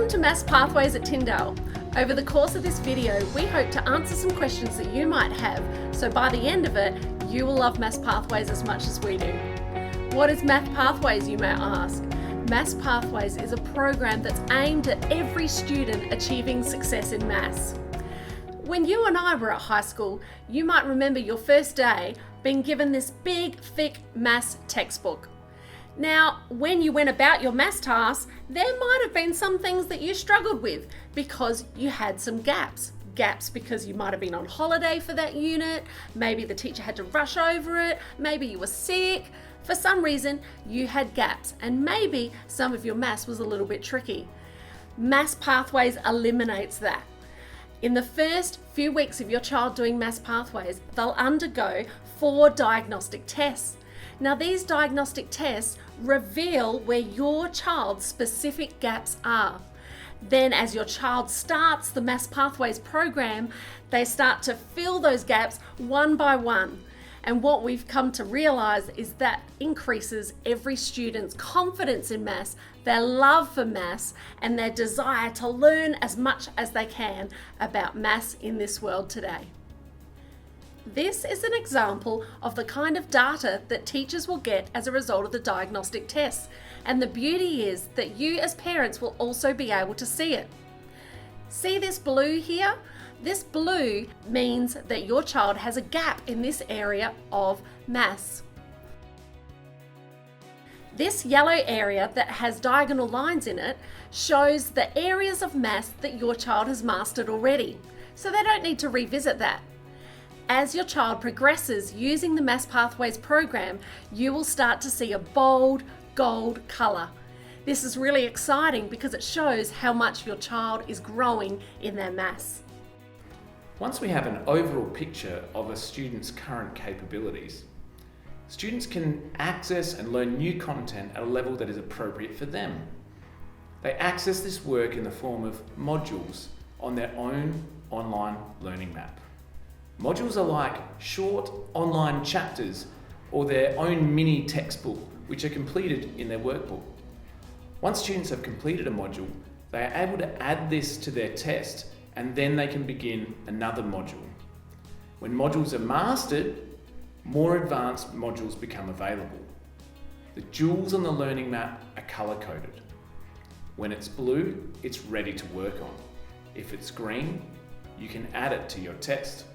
Welcome to Maths Pathways at Tyndale. Over the course of this video, we hope to answer some questions that you might have, so by the end of it, you will love Maths Pathways as much as we do. What is Maths Pathways, you may ask? Maths Pathways is a program that's aimed at every student achieving success in maths. When you and I were at high school, you might remember your first day being given this big, thick maths textbook. Now, when you went about your maths tasks, there might have been some things that you struggled with because you had some gaps. Gaps because you might have been on holiday for that unit, maybe the teacher had to rush over it, maybe you were sick. For some reason, you had gaps, and maybe some of your maths was a little bit tricky. Maths Pathways eliminates that. In the first few weeks of your child doing Maths Pathways, they'll undergo 4 diagnostic tests. Now, these diagnostic tests reveal where your child's specific gaps are. Then, as your child starts the Maths Pathways program, they start to fill those gaps one by one. And what we've come to realize is that increases every student's confidence in maths, their love for maths, and their desire to learn as much as they can about maths in this world today. This is an example of the kind of data that teachers will get as a result of the diagnostic tests. And the beauty is that you as parents will also be able to see it. See this blue here? This blue means that your child has a gap in this area of maths. This yellow area that has diagonal lines in it shows the areas of maths that your child has mastered already. So they don't need to revisit that. As your child progresses using the Maths Pathways program, you will start to see a bold gold colour. This is really exciting because it shows how much your child is growing in their maths. Once we have an overall picture of a student's current capabilities, students can access and learn new content at a level that is appropriate for them. They access this work in the form of modules on their own online learning map. Modules are like short online chapters or their own mini textbook, which are completed in their workbook. Once students have completed a module, they are able to add this to their test, and then they can begin another module. When modules are mastered, more advanced modules become available. The jewels on the learning map are color-coded. When it's blue, it's ready to work on. If it's green, you can add it to your test.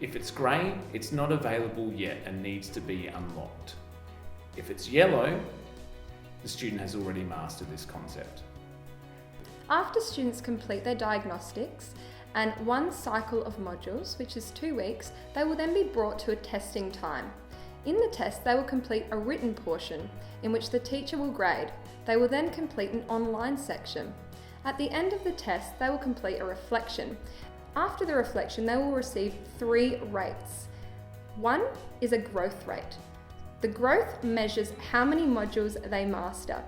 If it's grey, it's not available yet and needs to be unlocked. If it's yellow, the student has already mastered this concept. After students complete their diagnostics and one cycle of modules, which is 2 weeks, they will then be brought to a testing time. In the test, they will complete a written portion in which the teacher will grade. They will then complete an online section. At the end of the test, they will complete a reflection. After the reflection, they will receive 3 rates. 1 is a growth rate. The growth measures how many modules they master.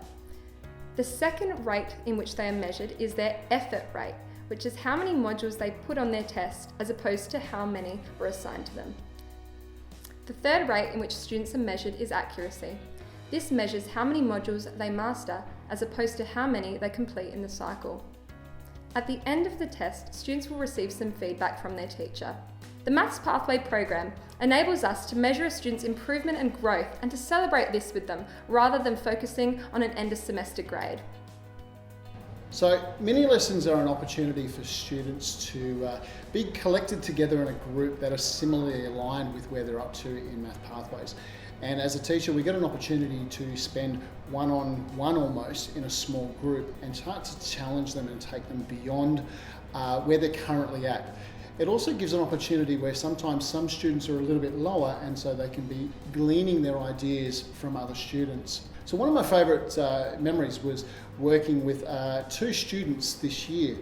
The second rate in which they are measured is their effort rate, which is how many modules they put on their test as opposed to how many were assigned to them. The third rate in which students are measured is accuracy. This measures how many modules they master as opposed to how many they complete in the cycle. At the end of the test, students will receive some feedback from their teacher. The Maths Pathway program enables us to measure a student's improvement and growth and to celebrate this with them rather than focusing on an end of semester grade. So Minilessons are an opportunity for students to be collected together in a group that are similarly aligned with where they're up to in Maths Pathways. And as a teacher, we get an opportunity to spend one-on-one almost in a small group and start to challenge them and take them beyond where they're currently at. It also gives an opportunity where sometimes some students are a little bit lower, and so they can be gleaning their ideas from other students. So one of my favourite memories was working with 2 students this year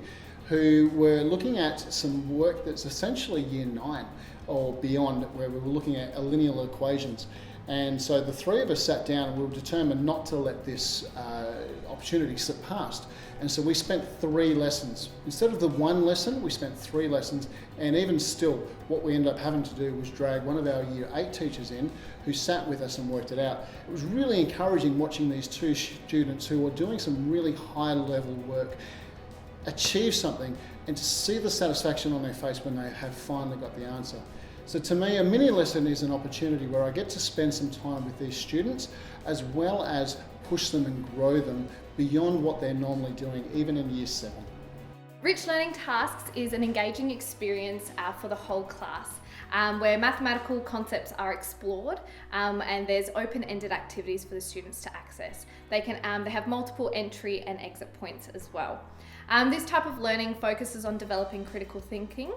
who were looking at some work that's essentially year 9 or beyond, where we were looking at linear equations. And so the 3 of us sat down and we were determined not to let this opportunity slip past. And so we spent 3 lessons. Instead of the 1 lesson, we spent 3 lessons. And even still, what we ended up having to do was drag one of our year 8 teachers in who sat with us and worked it out. It was really encouraging watching these 2 students who were doing some really high level work achieve something and to see the satisfaction on their face when they have finally got the answer. So to me, a mini lesson is an opportunity where I get to spend some time with these students, as well as push them and grow them beyond what they're normally doing, even in Year 7. Rich Learning Tasks is an engaging experience for the whole class, where mathematical concepts are explored, and there's open-ended activities for the students to access. They have multiple entry and exit points as well. This type of learning focuses on developing critical thinking,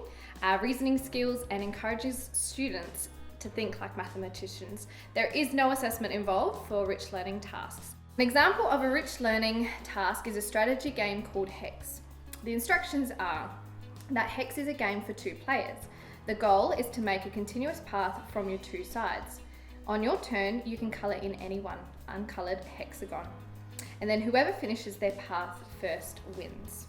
reasoning skills, and encourages students to think like mathematicians. There is no assessment involved for Rich Learning Tasks. An example of a Rich Learning task is a strategy game called Hex. The instructions are that Hex is a game for 2 players. The goal is to make a continuous path from your 2 sides. On your turn, you can colour in any one uncolored hexagon. And then whoever finishes their path first wins.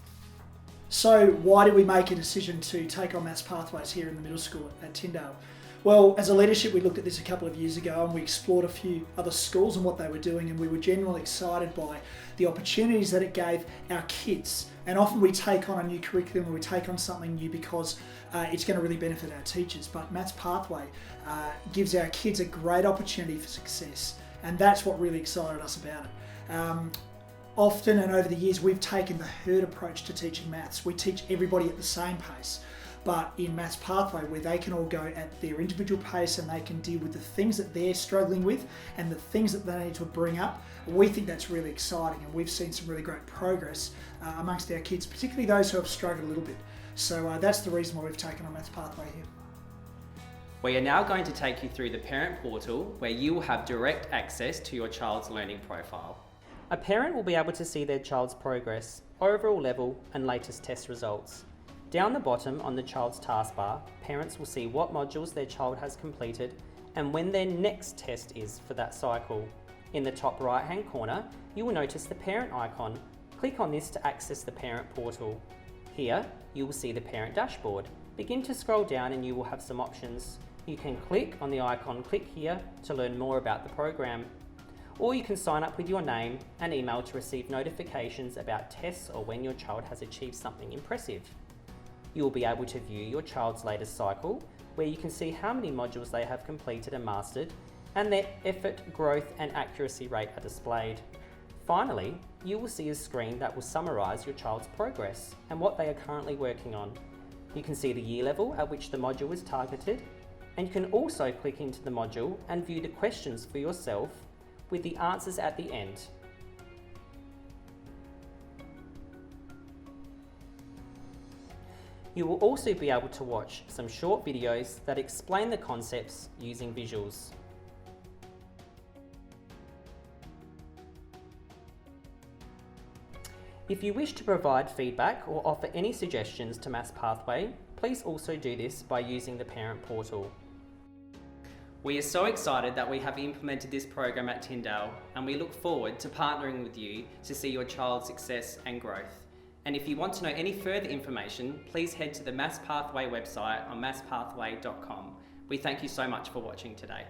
So why did we make a decision to take on Maths Pathways here in the middle school at Tyndale? Well, as a leadership, we looked at this a couple of years ago and we explored a few other schools and what they were doing, and we were genuinely excited by the opportunities that it gave our kids. And often we take on a new curriculum or we take on something new because it's going to really benefit our teachers. But Maths Pathway gives our kids a great opportunity for success, and that's what really excited us about it. Often and over the years, we've taken the herd approach to teaching maths. We teach everybody at the same pace. But in Maths Pathway, where they can all go at their individual pace and they can deal with the things that they're struggling with and the things that they need to bring up, we think that's really exciting, and we've seen some really great progress amongst our kids, particularly those who have struggled a little bit. So that's the reason why we've taken on Maths Pathway here. We are now going to take you through the parent portal, where you will have direct access to your child's learning profile. A parent will be able to see their child's progress, overall level, and latest test results. Down the bottom on the child's taskbar, parents will see what modules their child has completed and when their next test is for that cycle. In the top right hand corner, you will notice the parent icon. Click on this to access the parent portal. Here, you will see the parent dashboard. Begin to scroll down and you will have some options. You can click on the icon "Click here" to learn more about the program. Or you can sign up with your name and email to receive notifications about tests or when your child has achieved something impressive. You will be able to view your child's latest cycle, where you can see how many modules they have completed and mastered, and their effort, growth, and accuracy rate are displayed. Finally, you will see a screen that will summarise your child's progress and what they are currently working on. You can see the year level at which the module was targeted, and you can also click into the module and view the questions for yourself with the answers at the end. You will also be able to watch some short videos that explain the concepts using visuals. If you wish to provide feedback or offer any suggestions to Maths Pathway, please also do this by using the parent portal. We are so excited that we have implemented this program at Tyndale, and we look forward to partnering with you to see your child's success and growth. And if you want to know any further information, please head to the Maths Pathway website on mathspathway.com. We thank you so much for watching today.